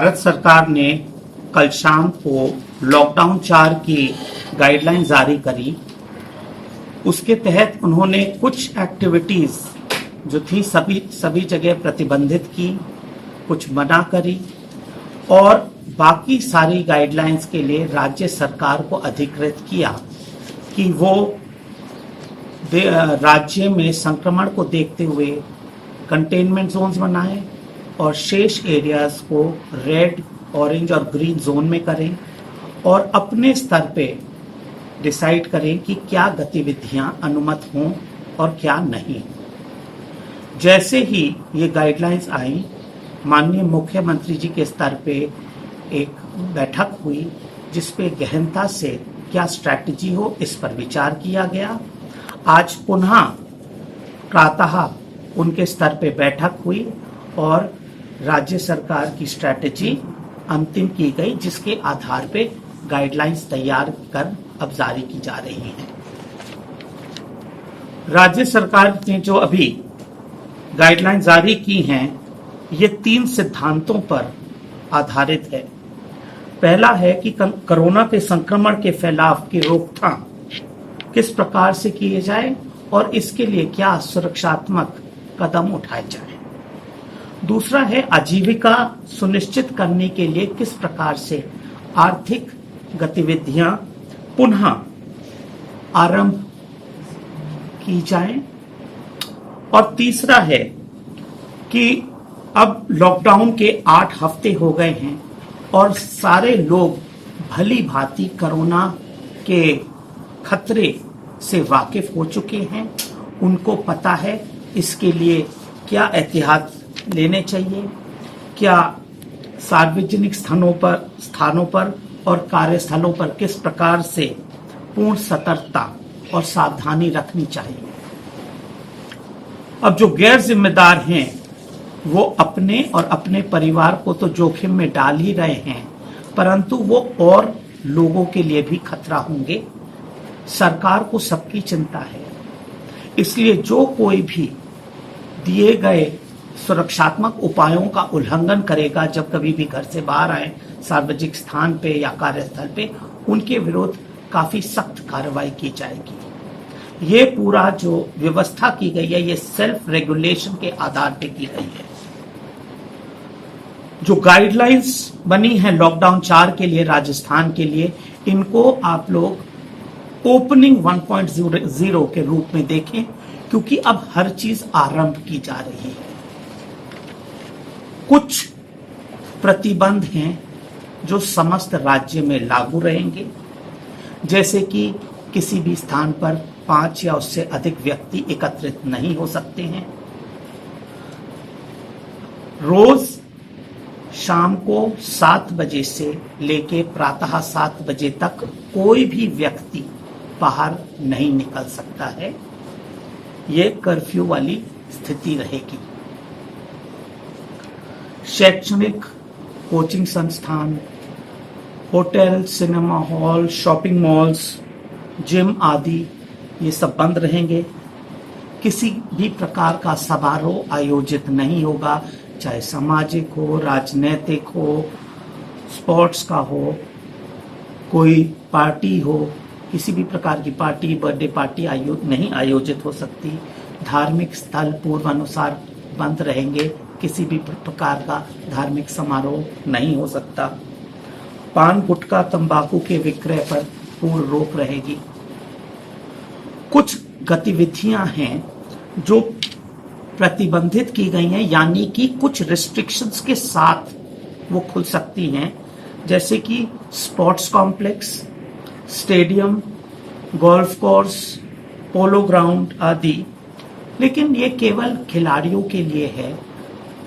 भारत सरकार ने कल शाम को लॉकडाउन 4 की गाइडलाइन जारी करी। उसके तहत उन्होंने कुछ एक्टिविटीज जो थी सभी जगह प्रतिबंधित की, कुछ मना करी और बाकी सारी गाइडलाइंस के लिए राज्य सरकार को अधिकृत किया कि वो राज्य में संक्रमण को देखते हुए कंटेनमेंट जोन्स बनाएं और शेष एरियाज को रेड, ऑरेंज और ग्रीन जोन में करें और अपने स्तर पे डिसाइड करें कि क्या गतिविधियां अनुमत हों और क्या नहीं। जैसे ही ये गाइडलाइंस आई, माननीय मुख्यमंत्री जी के स्तर पे एक बैठक हुई जिस पे गहनता से क्या स्ट्रैटेजी हो इस पर विचार किया गया। आज पुनः प्रातः उनके स्तर पे बैठक हुई और राज्य सरकार की स्ट्रैटेजी अंतिम की गई, जिसके आधार पे गाइडलाइंस तैयार कर अब जारी की जा रही है। राज्य सरकार ने जो अभी गाइडलाइन जारी की हैं, ये 3 सिद्धांतों पर आधारित है। पहला है कि कोरोना के संक्रमण के फैलाव की रोकथाम किस प्रकार से किए जाए और इसके लिए क्या सुरक्षात्मक कदम उठाए जाए। दूसरा है आजीविका सुनिश्चित करने के लिए किस प्रकार से आर्थिक गतिविधियां पुनः आरंभ की जाएं। और तीसरा है कि अब लॉकडाउन के 8 हफ्ते हो गए हैं और सारे लोग भली भांति कोरोना के खतरे से वाकिफ हो चुके हैं। उनको पता है इसके लिए क्या एहतियात लेने चाहिए, क्या सार्वजनिक स्थानों पर और कार्यस्थलों पर किस प्रकार से पूर्ण सतर्कता और सावधानी रखनी चाहिए। अब जो गैर जिम्मेदार हैं वो अपने और अपने परिवार को तो जोखिम में डाल ही रहे हैं, परंतु वो और लोगों के लिए भी खतरा होंगे। सरकार को सबकी चिंता है, इसलिए जो कोई भी दिए गए सुरक्षात्मक उपायों का उल्लंघन करेगा जब कभी भी घर से बाहर आए, सार्वजनिक स्थान पे या कार्यस्थल पे, उनके विरुद्ध काफी सख्त कार्रवाई की जाएगी। ये पूरा जो व्यवस्था की गई है ये सेल्फ रेगुलेशन के आधार पे की गई है। जो गाइडलाइंस बनी है लॉकडाउन 4 के लिए, राजस्थान के लिए, इनको आप लोग ओपनिंग 1.0 के रूप में देखें, क्योंकि अब हर चीज आरंभ की जा रही है। कुछ प्रतिबंध हैं जो समस्त राज्य में लागू रहेंगे, जैसे कि किसी भी स्थान पर 5 या उससे अधिक व्यक्ति एकत्रित नहीं हो सकते हैं। रोज शाम को 7 बजे से लेके प्रातः 7 बजे तक कोई भी व्यक्ति बाहर नहीं निकल सकता है। ये कर्फ्यू वाली स्थिति रहेगी। शैक्षणिक, कोचिंग संस्थान, hotel, cinema hall, shopping malls, gym आदि ये सब बंद रहेंगे। किसी भी प्रकार का समारोह आयोजित नहीं होगा, चाहे सामाजिक हो, राजनीतिक हो, स्पोर्ट्स का हो, कोई पार्टी हो, किसी भी प्रकार की पार्टी, बर्थडे पार्टी नहीं आयोजित हो सकती। धार्मिक स्थल पूर्वानुसार बंद रहेंगे, किसी भी प्रकार का धार्मिक समारोह नहीं हो सकता। पान, गुटखा, तंबाकू के विक्रय पर पूर्ण रोक रहेगी। कुछ गतिविधियां हैं जो प्रतिबंधित की गई हैं, यानी कि कुछ रिस्ट्रिक्शंस के साथ वो खुल सकती हैं, जैसे कि sports complex, stadium, golf course, polo ground आदि। लेकिन ये केवल खिलाड़ियों के लिए है।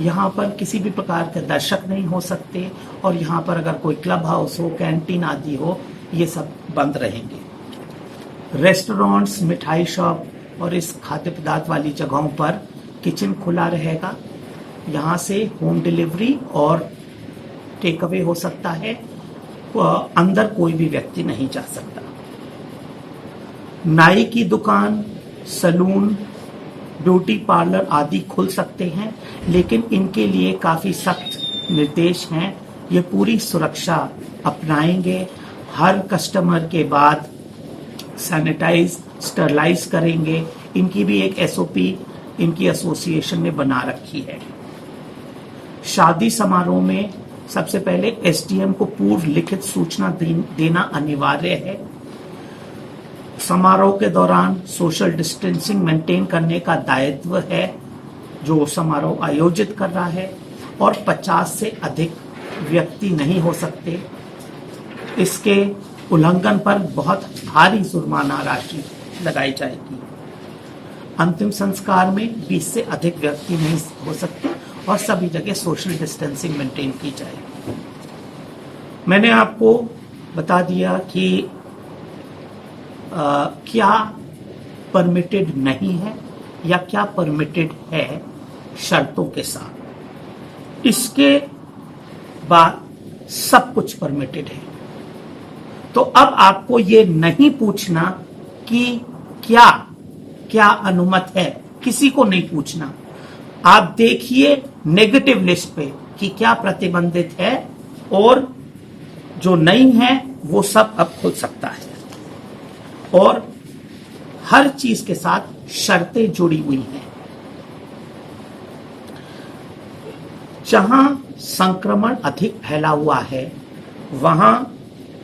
यहाँ पर किसी भी प्रकार के दर्शक नहीं हो सकते और यहाँ पर अगर कोई क्लब हाउस हो, कैंटीन आदि हो, ये सब बंद रहेंगे। रेस्टोरेंट्स, मिठाई शॉप और इस खाद्य पदार्थ वाली जगहों पर किचन खुला रहेगा। यहाँ से होम डिलीवरी और टेक अवे हो सकता है। अंदर कोई भी व्यक्ति नहीं जा सकता। नाई की दुकान, सलून, ब्यूटी पार्लर आदि खुल सकते हैं, लेकिन इनके लिए काफी सख्त निर्देश हैं। ये पूरी सुरक्षा अपनाएंगे। हर कस्टमर के बाद सैनिटाइज स्टरलाइज करेंगे। इनकी भी एक एसओपी इनकी एसोसिएशन ने बना रखी है। शादी समारोह में सबसे पहले एसडीएम को पूर्व लिखित सूचना देना अनिवार्य है। समारोह के दौरान सोशल डिस्टेंसिंग मेंटेन करने का दायित्व है जो समारोह आयोजित कर रहा है, और 50 से अधिक व्यक्ति नहीं हो सकते। इसके उल्लंघन पर बहुत भारी जुर्माना राशि लगाई जाएगी। अंतिम संस्कार में 20 से अधिक व्यक्ति नहीं हो सकते और सभी जगह सोशल डिस्टेंसिंग मेंटेन की जाएगी। मैंने आपको बता दिया कि क्या परमिटेड नहीं है या क्या परमिटेड है शर्तों के साथ। इसके बाद सब कुछ परमिटेड है। तो अब आपको ये नहीं पूछना कि क्या क्या अनुमत है, किसी को नहीं पूछना। आप देखिए नेगेटिव लिस्ट पे कि क्या प्रतिबंधित है, और जो नहीं है वो सब अब खुल सकता है। और हर चीज के साथ शर्तें जुड़ी हुई हैं। जहां संक्रमण अधिक फैला हुआ है वहां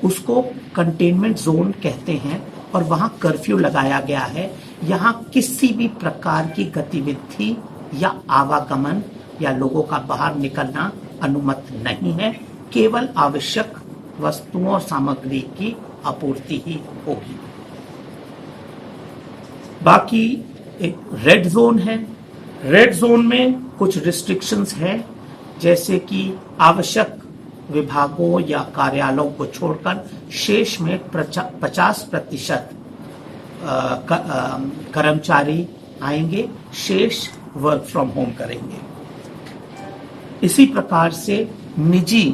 उसको कंटेनमेंट जोन कहते हैं और वहां कर्फ्यू लगाया गया है। यहां किसी भी प्रकार की गतिविधि या आवागमन या लोगों का बाहर निकलना अनुमत नहीं है। केवल आवश्यक वस्तुओं और सामग्री की आपूर्ति ही होगी। बाकी एक रेड जोन है। रेड जोन में कुछ रिस्ट्रिक्शंस है, जैसे कि आवश्यक विभागों या कार्यालयों को छोड़कर शेष में 50% कर्मचारी आएंगे, शेष वर्क फ्रॉम होम करेंगे। इसी प्रकार से निजी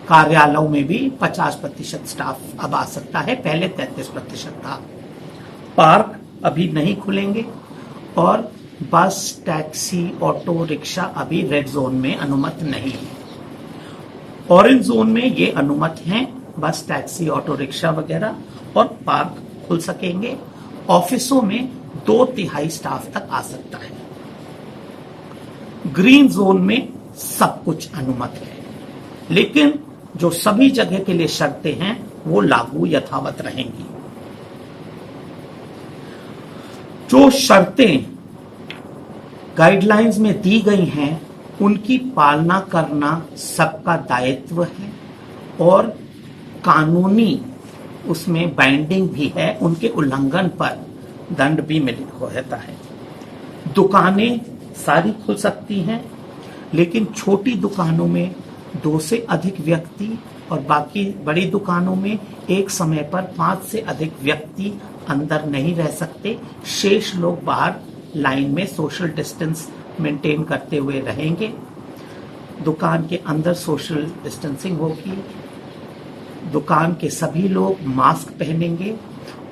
कार्यालयों में भी 50% स्टाफ अब आ सकता है, पहले 33% था। पार्क अभी नहीं खुलेंगे और बस, टैक्सी, ऑटो रिक्शा अभी रेड जोन में अनुमत नहीं है। ऑरेंज जोन में ये अनुमत हैं, बस, टैक्सी, ऑटो रिक्शा वगैरह, और पार्क खुल सकेंगे। ऑफिसों में 2/3 स्टाफ तक आ सकता है। ग्रीन जोन में सब कुछ अनुमत है, लेकिन जो सभी जगह के लिए शर्तें हैं वो लागू यथावत रहेंगी। जो शर्तें गाइडलाइंस में दी गई हैं उनकी पालना करना सबका दायित्व है, और कानूनी उसमें बाइंडिंग भी है। उनके उल्लंघन पर दंड भी रहता है। दुकानें सारी खुल सकती हैं, लेकिन छोटी दुकानों में 2 से अधिक व्यक्ति और बाकी बड़ी दुकानों में एक समय पर 5 से अधिक व्यक्ति अंदर नहीं रह सकते। शेष लोग बाहर लाइन में सोशल डिस्टेंस मेंटेन करते हुए रहेंगे। दुकान के अंदर सोशल डिस्टेंसिंग होगी। दुकान के सभी लोग मास्क पहनेंगे,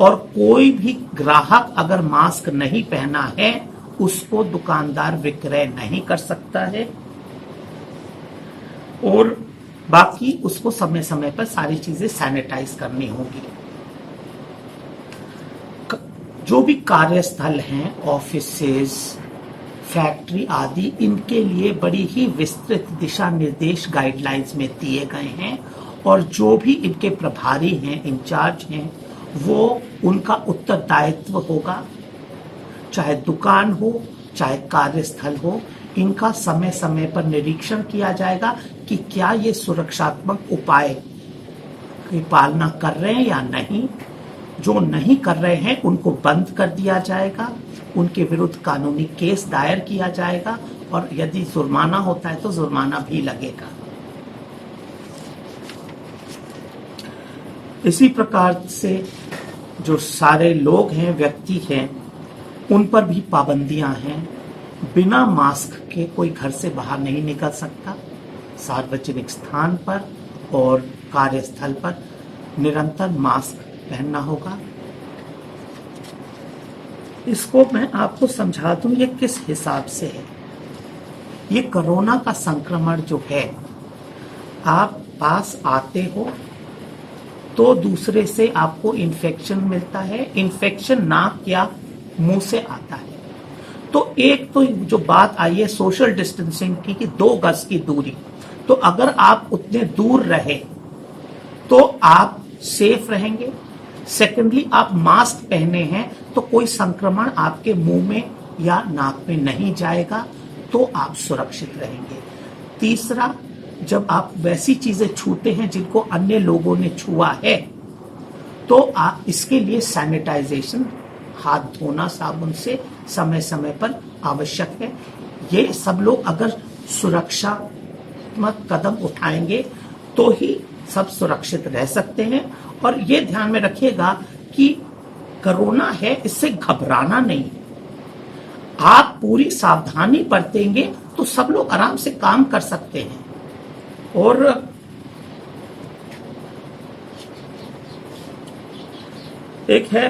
और कोई भी ग्राहक अगर मास्क नहीं पहना है उसको दुकानदार विक्रय नहीं कर सकता है, और बाकी उसको समय समय पर सारी चीजें सैनिटाइज करनी होगी। जो भी कार्यस्थल हैं, ऑफिसेज, फैक्ट्री आदि, इनके लिए बड़ी ही विस्तृत दिशा निर्देश गाइडलाइंस में दिए गए हैं, और जो भी इनके प्रभारी हैं, इंचार्ज हैं, वो उनका उत्तरदायित्व होगा। चाहे दुकान हो चाहे कार्यस्थल हो, इनका समय समय पर निरीक्षण किया जाएगा कि क्या ये सुरक्षात्मक उपाय की पालना कर रहे हैं या नहीं। जो नहीं कर रहे हैं उनको बंद कर दिया जाएगा, उनके विरुद्ध कानूनी केस दायर किया जाएगा, और यदि जुर्माना होता है तो जुर्माना भी लगेगा। इसी प्रकार से जो सारे लोग हैं, व्यक्ति हैं, उन पर भी पाबंदियां हैं। बिना मास्क के कोई घर से बाहर नहीं निकल सकता। सार्वजनिक स्थान पर और कार्यस्थल पर निरंतर मास्क पहनना होगा। इसको मैं आपको समझा दूं ये किस हिसाब से है। ये कोरोना का संक्रमण जो है आप पास आते हो तो दूसरे से आपको इन्फेक्शन मिलता है। इन्फेक्शन नाक या मुंह से आता है। तो एक तो जो बात आई है सोशल डिस्टेंसिंग की कि 2 गज की दूरी, तो अगर आप उतने दूर रहे तो आप सेफ रहेंगे। सेकेंडली, आप मास्क पहने हैं तो कोई संक्रमण आपके मुंह में या नाक में नहीं जाएगा, तो आप सुरक्षित रहेंगे। तीसरा, जब आप वैसी चीजें छूते हैं जिनको अन्य लोगों ने छुआ है, तो आप इसके लिए सैनिटाइजेशन, हाथ धोना साबुन से समय समय पर आवश्यक है। ये सब लोग अगर सुरक्षात्मक कदम उठाएंगे तो ही सब सुरक्षित रह सकते हैं। और ये ध्यान में रखिएगा कि कोरोना है, इससे घबराना नहीं। आप पूरी सावधानी बरतेंगे तो सब लोग आराम से काम कर सकते हैं। और एक है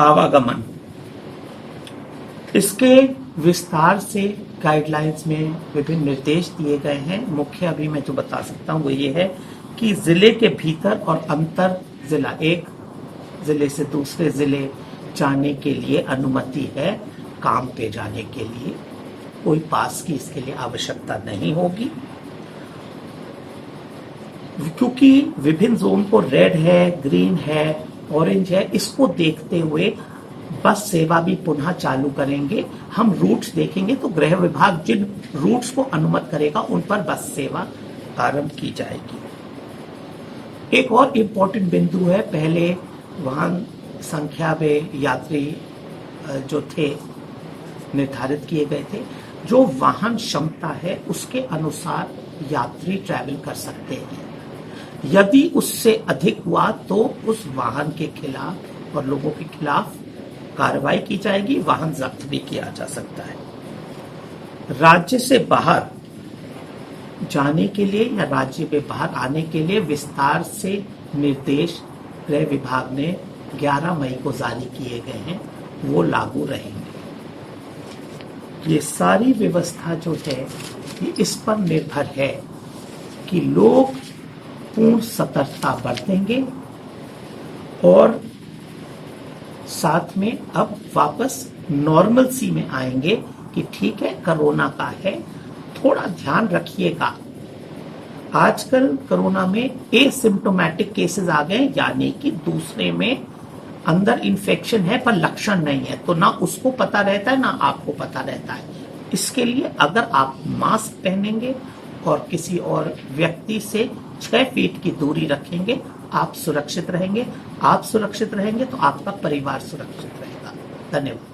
आवागमन, इसके विस्तार से गाइडलाइंस में विभिन्न निर्देश दिए गए हैं। मुख्य अभी मैं जो बता सकता हूं वो ये है कि जिले के भीतर और अंतर जिला, एक जिले से दूसरे जिले जाने के लिए अनुमति है। काम पे जाने के लिए कोई पास की इसके लिए आवश्यकता नहीं होगी, क्योंकि विभिन्न जोन को रेड है, ग्रीन है, ऑरेंज है, इसको देखते हुए बस सेवा भी पुनः चालू करेंगे। हम रूट्स देखेंगे तो गृह विभाग जिन रूट्स को अनुमत करेगा उन पर बस सेवा आरंभ की जाएगी। एक और इम्पोर्टेंट बिंदु है, पहले वाहन संख्या में यात्री जो थे निर्धारित किए गए थे, जो वाहन क्षमता है उसके अनुसार यात्री ट्रैवल कर सकते हैं। यदि उससे अधिक हुआ तो उस वाहन के खिलाफ और लोगों के खिलाफ कार्रवाई की जाएगी, वाहन जब्त भी किया जा सकता है। राज्य से बाहर जाने के लिए या राज्य में बाहर आने के लिए विस्तार से निर्देश गृह विभाग ने 11 मई को जारी किए गए हैं, वो लागू रहेंगे। ये सारी व्यवस्था जो है ये इस पर निर्भर है कि लोग पूर्ण सतर्कता बरतेंगे और साथ में अब वापस नॉर्मल सी में आएंगे कि ठीक है कोरोना का है, थोड़ा ध्यान रखिएगा। आजकल कोरोना में एसिम्प्टोमेटिक केसेस आ गए, यानी कि दूसरे में अंदर इन्फेक्शन है पर लक्षण नहीं है, तो ना उसको पता रहता है ना आपको पता रहता है। इसके लिए अगर आप मास्क पहनेंगे और किसी और व्यक्ति से 6 फीट की दूरी रखेंगे, आप सुरक्षित रहेंगे। आप सुरक्षित रहेंगे तो आपका परिवार सुरक्षित रहेगा। धन्यवाद।